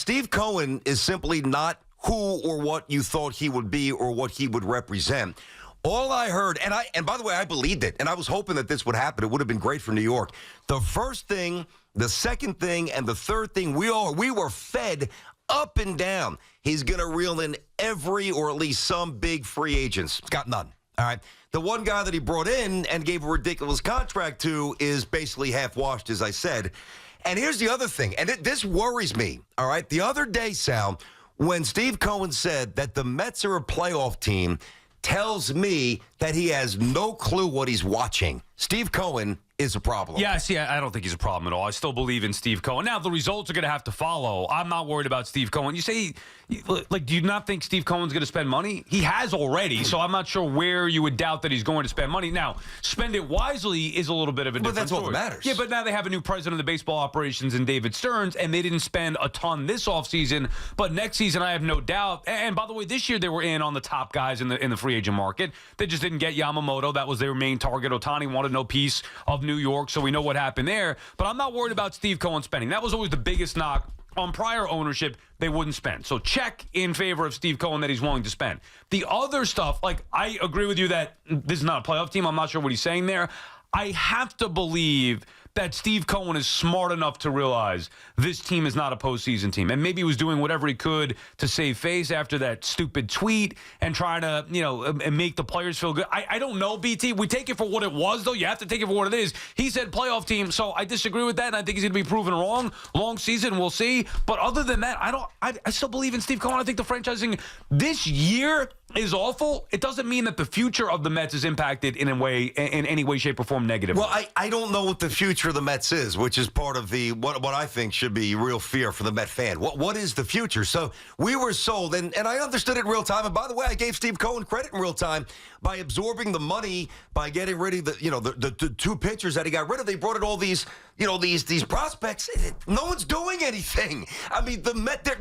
Steve Cohen is simply not who or what you thought he would be or what he would represent. All I heard, and by the way, I believed it, and I was hoping that this would happen. It would have been great for New York. The first thing, the second thing, and the third thing, we were fed up and down. He's going to reel in every or at least some big free agents. Got none. All right. The one guy that he brought in and gave a ridiculous contract to is basically half-washed, as I said. And here's the other thing, and this worries me, all right? The other day, Sal, when Steve Cohen said that the Mets are a playoff team, tells me that he has no clue what he's watching. Steve Cohen is a problem. Yeah, see, I don't think he's a problem at all. I still believe in Steve Cohen. Now, the results are going to have to follow. I'm not worried about Steve Cohen. You say, like, do you not think Steve Cohen's going to spend money? He has already, so I'm not sure where you would doubt that he's going to spend money. Now, spend it wisely is a little bit of a different that's all story. that matters. Yeah, but now they have a new president of the baseball operations in David Stearns, and they didn't spend a ton this offseason. But next season, I have no doubt. And by the way, this year they were in on the top guys in the free agent market. They just didn't get Yamamoto. That was their main target. Ohtani wanted no piece of New York, so we know what happened there. But I'm not worried about Steve Cohen spending. That was always the biggest knock on prior ownership. They wouldn't spend. So check in favor of Steve Cohen that he's willing to spend. The other stuff, like, I agree with you that this is not a playoff team. I'm not sure what he's saying there. I have to believe that Steve Cohen is smart enough to realize this team is not a postseason team. And maybe he was doing whatever he could to save face after that stupid tweet and try to, make the players feel good. I don't know, BT. We take it for what it was, though. You have to take it for what it is. He said playoff team, so I disagree with that, and I think he's going to be proven wrong. Long season, we'll see. But other than that, I still believe in Steve Cohen. I think the franchising this year is awful. It doesn't mean that the future of the Mets is impacted in any way, shape, or form negatively. Well, I don't know what the future of the Mets is, which is part of the what I think should be real fear for the Met fan. What is the future? So we were sold, and I understood it in real time. And by the way, I gave Steve Cohen credit in real time by absorbing the money, by getting rid of the two pitchers that he got rid of. They brought in all these these prospects. No one's doing anything. I mean,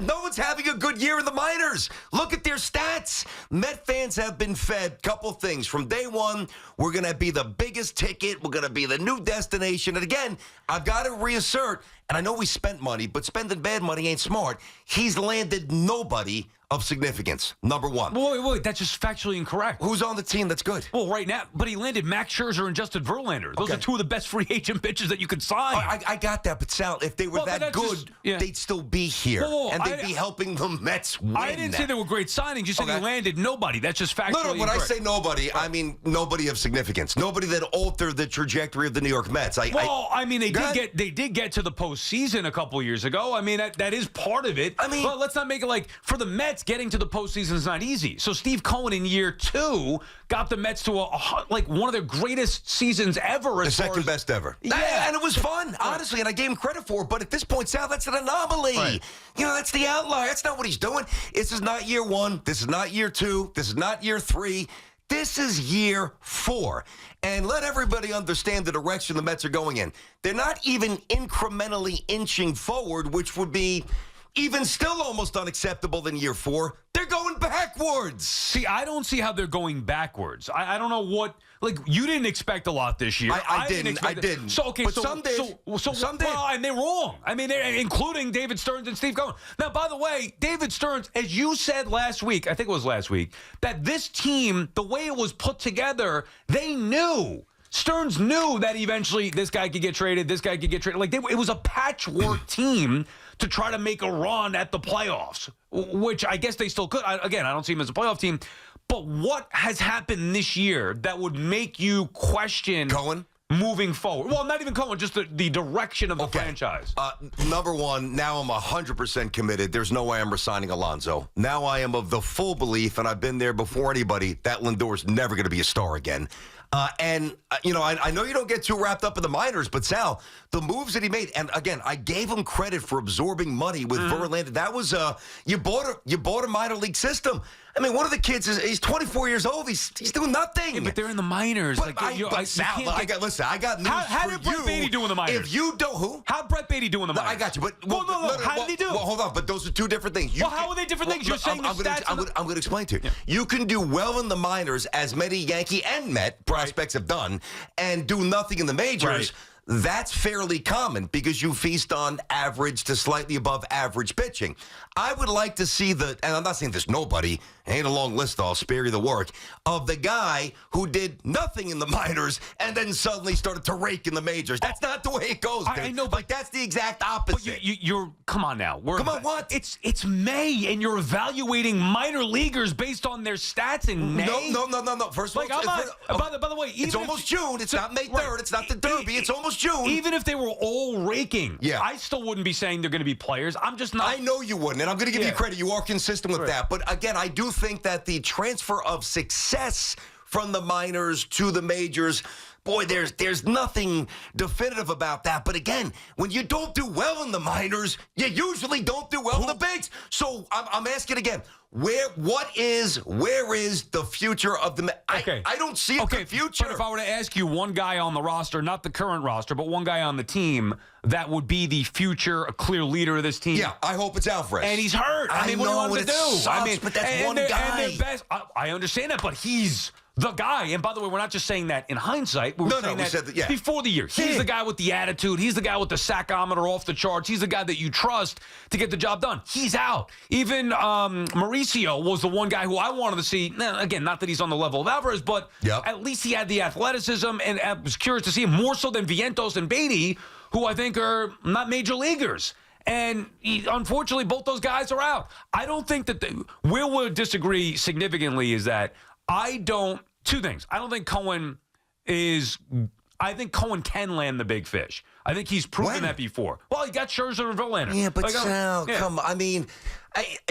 no one's having a good year in the minors. Look at their stats. Met fans have been fed couple things from day one. We're going to be the biggest ticket. We're going to be the new destination. And again, I've got to reassert, and I know we spent money, but spending bad money ain't smart. He's landed nobody of significance, number one. Wait, that's just factually incorrect. Who's on the team that's good? Well, right now, but he landed Max Scherzer and Justin Verlander. Those are two of the best free agent pitchers that you could sign. I got that, but Sal, if they were that good, they'd still be here, and they'd be helping the Mets win. I didn't say they were great signings. You said he landed nobody. That's just factually No, when I say nobody, I mean nobody of significance. Nobody that altered the trajectory of the New York Mets. They did get to the postseason a couple years ago. I mean, that is part of it. I mean, but let's not make it like, for the Mets, getting to the postseason is not easy. So Steve Cohen in year 2 got the Mets to one of their greatest seasons ever. The second best ever. Yeah. And it was fun, honestly, and I gave him credit for it. But at this point, Sal, that's an anomaly. Right. That's the outlier. That's not what he's doing. This is not year 1. This is not year 2. This is not year 3. This is year 4. And let everybody understand the direction the Mets are going in. They're not even incrementally inching forward, which would be even still almost unacceptable in year 4. They're going backwards. See, I don't see how they're going backwards. I don't know what, you didn't expect a lot this year. I didn't. So, okay, but some did. Some did. Well, and they're wrong. I mean, including David Stearns and Steve Cohen. Now, by the way, David Stearns, as you said last week, I think it was last week, that this team, the way it was put together, they knew. Stearns knew that eventually this guy could get traded, this guy could get traded. It was a patchwork team to try to make a run at the playoffs, which I guess they still could. I don't see him as a playoff team. But what has happened this year that would make you question Cohen moving forward? Well, not even Cohen, just the direction of the franchise. Number one, now I'm 100% committed. There's no way I'm resigning Alonso. Now I am of the full belief, and I've been there before anybody, that Lindor's never going to be a star again. I know you don't get too wrapped up in the minors, but Sal, the moves that he made, and again, I gave him credit for absorbing money with Verlander. That was you bought a minor league system. I mean, one of the kids he's 24 years old. He's doing nothing. Yeah, but they're in the minors. Sal, listen, I got news how for you. How did Brett Beatty do in the minors? If you don't, who? How'd Brett Beatty do in the minors? I got you, but no. How did he do? Well, hold on, but those are two different things. How are they different things? You're saying I'm going to explain to you. Yeah. You can do well in the minors, as many Yankee and Met prospects have done, and do nothing in the majors. that's fairly common because you feast on average to slightly above average pitching. I would like to see and I'm not saying there's nobody, ain't a long list, I'll spare you the work, of the guy who did nothing in the minors and then suddenly started to rake in the majors. That's not the way it goes. I know, but that's the exact opposite. But you're come on now. Come on, what? It's May, and you're evaluating minor leaguers based on their stats in May. No. First of all, by the way, it's almost June. It's not May 3rd. Right. It's not the Derby. It's almost June. Even if they were all raking, I still wouldn't be saying they're going to be players. I'm just not. I know you wouldn't, and I'm going to give you credit. You are consistent with that. But again, I do think that the transfer of success from the minors to the majors, boy, there's nothing definitive about that. But again, when you don't do well in the minors, you usually don't do well in the bigs. So I'm asking again, where is the future of the? Okay. I don't see the future. But if I were to ask you one guy on the roster, not the current roster, but one guy on the team that would be the future, a clear leader of this team. Yeah, I hope it's Alvarez. And he's hurt. I mean, what do you want him to do? Sucks, but that's one guy. And best, I understand that, but he's the guy. And by the way, we're not just saying that in hindsight. We said that before the year. He's the guy with the attitude. He's the guy with the sackometer off the charts. He's the guy that you trust to get the job done. He's out. Even Mauricio was the one guy who I wanted to see. Now, again, not that he's on the level of Alvarez, but at least he had the athleticism, and I was curious to see him more so than Vientos and Beatty, who I think are not major leaguers. And unfortunately, both those guys are out. I don't think that where we'll disagree significantly is that two things. I don't think Cohen I think Cohen can land the big fish. I think he's proven that before. Well, he got Scherzer and Verlander. Yeah, but come on. I mean,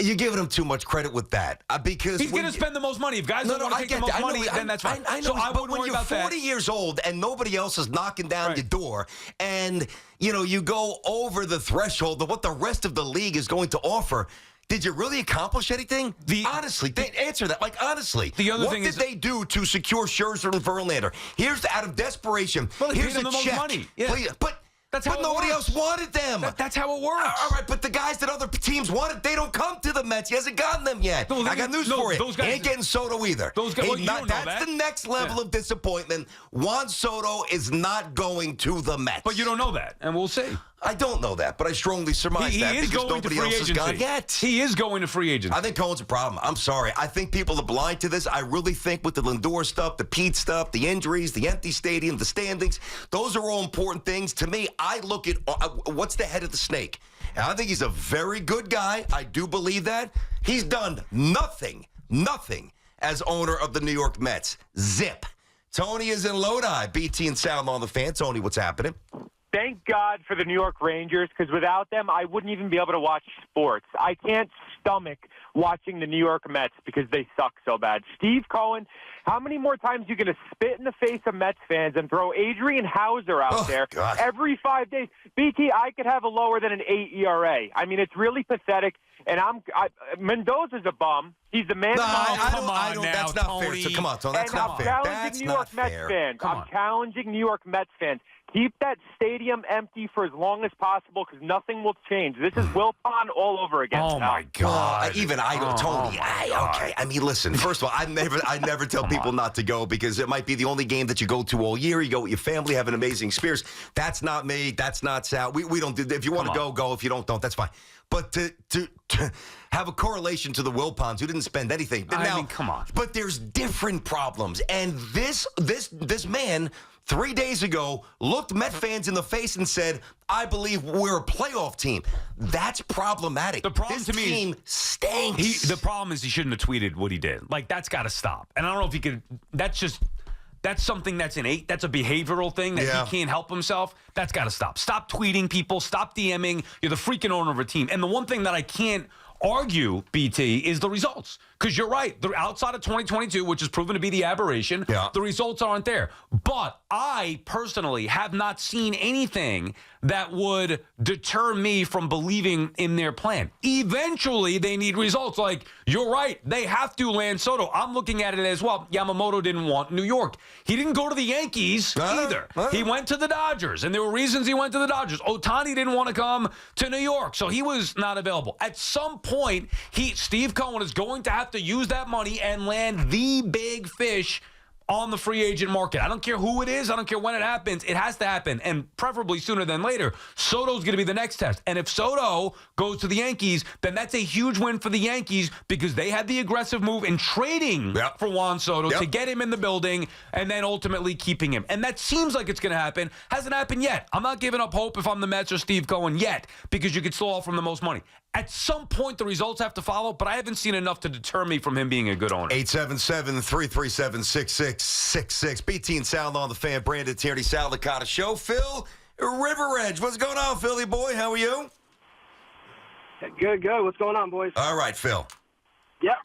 you're giving him too much credit with that because he's going to spend the most money. If guys don't want to take the most money, then that's fine. I know, so I but when you're 40 years old and nobody else is knocking down your door, and you go over the threshold of what the rest of the league is going to offer. Did you really accomplish anything? Honestly, answer that. Honestly, the other what thing did they do to secure Scherzer and Verlander? Here's out of desperation. Well, here's a check. Money. Yeah. But nobody else wanted them. That's how it works. All right, but the guys that other teams wanted, they don't come to the Mets. He hasn't gotten them yet. I got news for you. Those guys, he ain't getting Soto either. Those guys, that's the next level of disappointment. Juan Soto is not going to the Mets. But you don't know that, and we'll see. I don't know that, but I strongly surmise that because nobody else has gone yet. He is going to free agency. I think Cohen's a problem. I'm sorry. I think people are blind to this. I really think with the Lindor stuff, the Pete stuff, the injuries, the empty stadium, the standings, those are all important things. To me, I look at what's the head of the snake. And I think he's a very good guy. I do believe that. He's done nothing as owner of the New York Mets. Zip. Tony is in Lodi. BT and Sound on the Fan. Tony, what's happening? Thank God for the New York Rangers, because without them, I wouldn't even be able to watch sports. I can't stomach watching the New York Mets because they suck so bad. Steve Cohen, how many more times are you going to spit in the face of Mets fans and throw Adrian Hauser out there every 5 days? BT, I could have a lower than an 8 ERA. I mean, it's really pathetic. And Mendoza's a bum. He's the man. I don't. That's not fair. So come on, Tony. That's not fair. That's not fair. I'm challenging New York Mets fans. Keep that stadium empty for as long as possible because nothing will change. This is Wilpon all over again. Oh, my God. Tony. Okay. I mean, listen. First of all, I never tell people not to go because it might be the only game that you go to all year. You go with your family, have an amazing experience. That's not me. That's not Sal. We don't do that. If you want to go, go. If you don't, that's fine. But to have a correlation to the Wilpons who didn't spend anything. I mean, come on. But there's different problems. And this man 3 days ago looked Met fans in the face and said, I believe we're a playoff team. That's problematic. The problem this to me team stinks. The problem is he shouldn't have tweeted what he did. That's got to stop. And I don't know if he could. That's something that's innate. That's a behavioral thing that he can't help himself. That's got to stop. Stop tweeting people. Stop DMing. You're the freaking owner of a team. And the one thing that I can't argue, BT, is the results. Because you're right. Outside of 2022, which has proven to be the aberration, the results aren't there. But I personally have not seen anything that would deter me from believing in their plan. Eventually, they need results. You're right. They have to land Soto. I'm looking at it as, well, Yamamoto didn't want New York. He didn't go to the Yankees either. He went to the Dodgers, and there were reasons he went to the Dodgers. Ohtani didn't want to come to New York, so he was not available. At some point, Steve Cohen is going to have to use that money and land the big fish on the free agent market. I don't care who it is. I don't care when it happens. It has to happen, and preferably sooner than later. Soto's going to be the next test. And if Soto goes to the Yankees, then that's a huge win for the Yankees because they had the aggressive move in trading for Juan Soto to get him in the building and then ultimately keeping him. And that seems like it's going to happen. Hasn't happened yet. I'm not giving up hope if I'm the Mets or Steve Cohen yet because you could still offer him the most money. At some point, the results have to follow, but I haven't seen enough to deter me from him being a good owner. 877-337-6666. BT and Sound on the Fan. Brandon Tierney, Sal Licata Show. Phil, River Edge. What's going on, Philly boy? How are you? Good. What's going on, boys? All right, Phil. Yep.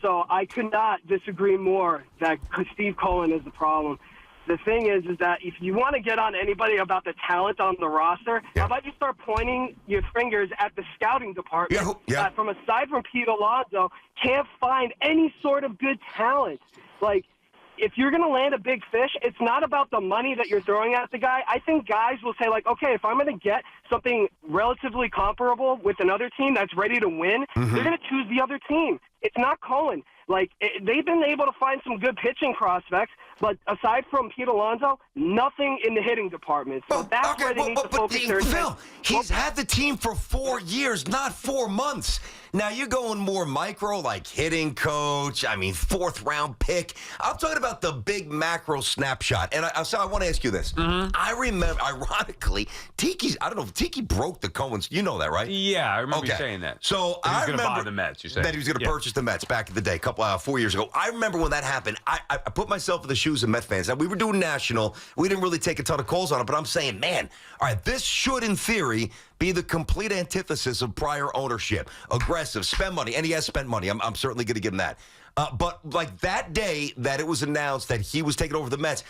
So I could not disagree more that Steve Cohen is the problem. The thing is that if you want to get on anybody about the talent on the roster, how about you start pointing your fingers at the scouting department that, from aside from Pete Alonso, can't find any sort of good talent. Like, if you're going to land a big fish, it's not about the money that you're throwing at the guy. I think guys will say, like, okay, if I'm going to get something relatively comparable with another team that's ready to win, they're going to choose the other team. It's not Cohen. Like, they've been able to find some good pitching prospects, but aside from Pete Alonso, nothing in the hitting department. So that's where they need to focus their Phil, he's had the team for 4 years, not 4 months. Now, you're going more micro, like hitting coach, fourth-round pick. I'm talking about the big macro snapshot. And so I want to ask you this. I remember, ironically, Tiki broke the Cohens. You know that, right? Yeah, I remember you saying that. So I remember going to buy the Mets, you said. That he was going to purchase the Mets back in the day, 4 years ago. I remember when that happened. I put myself in the shoes of Met fans. Now, we were doing national. We didn't really take a ton of calls on it, but I'm saying, man, all right, this should, in theory, be the complete antithesis of prior ownership. Aggressive, spend money, and he has spent money. I'm certainly going to give him that. But like that day that it was announced that he was taking over the Mets,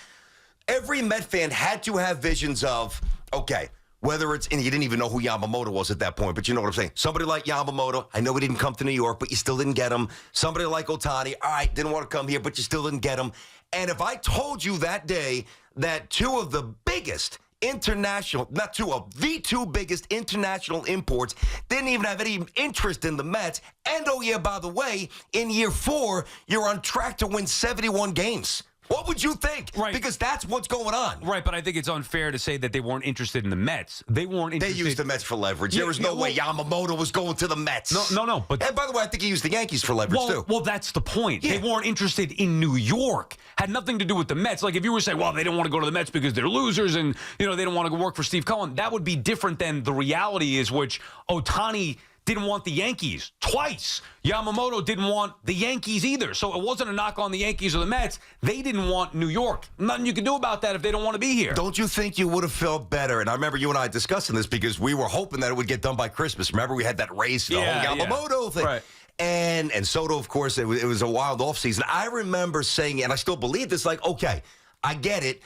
every Met fan had to have visions of, okay, whether it's, and you didn't even know who Yamamoto was at that point, but you know what I'm saying. Somebody like Yamamoto, I know he didn't come to New York, but you still didn't get him. Somebody like Ohtani, all right, didn't want to come here, but you still didn't get him. And if I told you that day that two of the biggest the two biggest international imports didn't even have any interest in the Mets, and oh yeah, by the way, in year 4, you're on track to win 71 games. What would you think? Right. Because that's what's going on. Right, but I think it's unfair to say that they weren't interested in the Mets. They weren't interested. They used the Mets for leverage. There was no way Yamamoto was going to the Mets. No. But, and by the way, I think he used the Yankees for leverage, too. Well, that's the point. Yeah. They weren't interested in New York. Had nothing to do with the Mets. Like, if you were saying, well, they don't want to go to the Mets because they're losers and, they don't want to go work for Steve Cohen, that would be different than the reality is, which Ohtani didn't want the Yankees twice. Yamamoto didn't want the Yankees either. So it wasn't a knock on the Yankees or the Mets. They didn't want New York. Nothing you can do about that if they don't want to be here. Don't you think you would have felt better? And I remember you and I discussing this because we were hoping that it would get done by Christmas. Remember we had that race, the whole Yamamoto thing. Right. And Soto, of course, it was a wild offseason. I remember saying, and I still believe this, like, okay, I get it.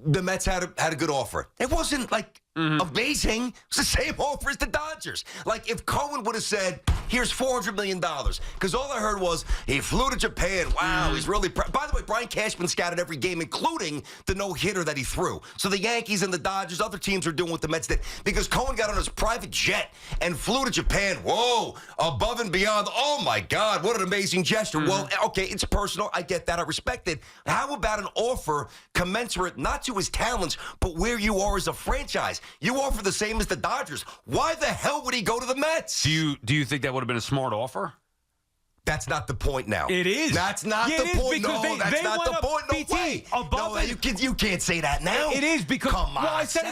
The Mets had a good offer. It wasn't like amazing. It's the same offer as the Dodgers. Like, if Cohen would have said, here's $400 million, because all I heard was he flew to Japan. Wow, he's really proud. By the way, Brian Cashman scouted every game, including the no-hitter that he threw. So the Yankees and the Dodgers, other teams are doing what the Mets did. Because Cohen got on his private jet and flew to Japan. Whoa, above and beyond. Oh, my God, what an amazing gesture. Well, okay, it's personal. I get that. I respect it. How about an offer commensurate not to his talents, but where you are as a franchise? You offer the same as the Dodgers. Why the hell would he go to the Mets? Do you think that would have been a smart offer? That's not the point now. It is. That's not the point. No, that's not the point. No way. No, you can't say that now. It is because. Come on. Well, I said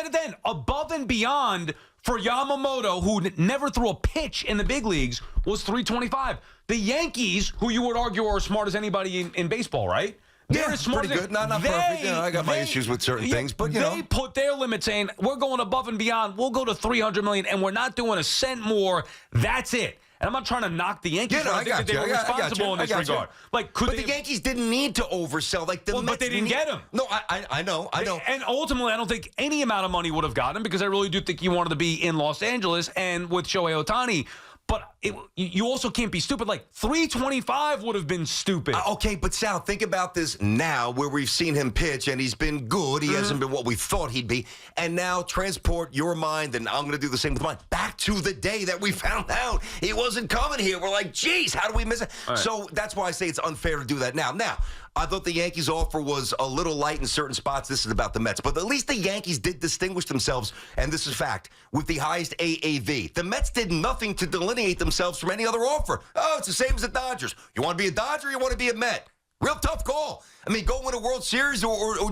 it then. Above and beyond for Yamamoto, who never threw a pitch in the big leagues, was $325. The Yankees, who you would argue are as smart as anybody in baseball, right? They're pretty good. Not perfect. I got my issues with certain things, but they put their limit saying we're going above and beyond. We'll go to $300 million, and we're not doing a cent more. That's it. And I'm not trying to knock the Yankees. I think that they were responsible in this regard. Like, but the Yankees didn't need to oversell. Like the Mets, but they didn't get him. No, I know. And ultimately, I don't think any amount of money would have gotten him because I really do think he wanted to be in Los Angeles and with Shohei Ohtani. But you also can't be stupid. Like 325 would have been stupid. Okay, but Sal, think about this now where we've seen him pitch and he's been good. He hasn't been what we thought he'd be. And now transport your mind, and I'm going to do the same with mine, back to the day that we found out he wasn't coming here. We're like, geez, how do we miss it? Right. So that's why I say it's unfair to do that now. Now, I thought the Yankees' offer was a little light in certain spots. This is about the Mets. But at least the Yankees did distinguish themselves, and this is fact, with the highest AAV. The Mets did nothing to delineate themselves from any other offer. Oh, it's the same as the Dodgers. You want to be a Dodger or you want to be a Met? Real tough call. I mean, go win a World Series or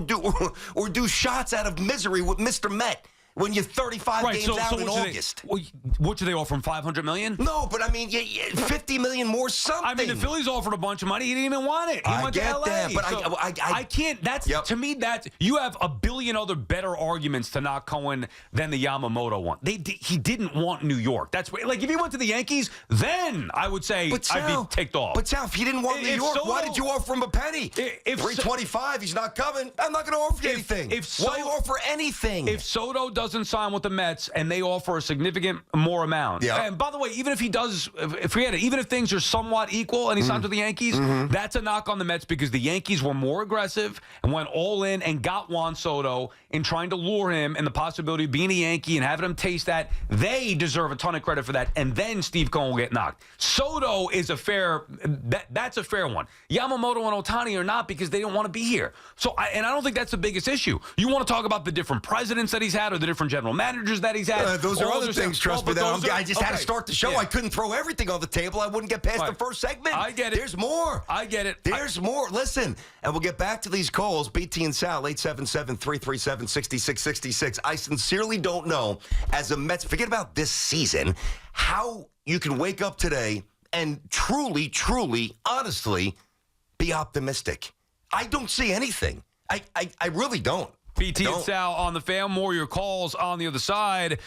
do shots out of misery with Mr. Met when you're 35 games out in August. What do they offer him? $500 million? No, but I mean, $50 million more something. I mean, the Phillies offered a bunch of money. He didn't even want it. He I went get to LA. that, but So I can't. That's Yep. to me. That you have a billion other better arguments to not Cohen than the Yamamoto one. He didn't want New York. That's like if he went to the Yankees, then I would say I'd be ticked off. But Sal, if he didn't want New York, why did you offer him a penny? If 325, he's not coming. I'm not going to offer you anything. Why offer anything? If Soto doesn't sign with the Mets and they offer a significant more amount, and by the way, even if he does, forget it. Even if things are somewhat equal and he signs with the Yankees, that's a knock on the Mets because the Yankees were more aggressive and went all in and got Juan Soto in trying to lure him and the possibility of being a Yankee and having him taste that. They deserve a ton of credit for that. And then Steve Cohen will get knocked. Soto is that's a fair one. Yamamoto and Ohtani are not because they don't want to be here. So, I don't think that's the biggest issue. You want to talk about the different presidents that he's had or the different general managers that he's had. Those are other things, trust me. I just had to start the show. Yeah. I couldn't throw everything on the table. I wouldn't get past the first segment. I get it. There's more. I get it. There's more. Listen, and we'll get back to these calls. BT and Sal, 877-337-6666. I sincerely don't know, as a Mets, forget about this season, how you can wake up today and truly, honestly, be optimistic. I don't see anything. I really don't. BT and Sal on the Fan. More your calls on the other side.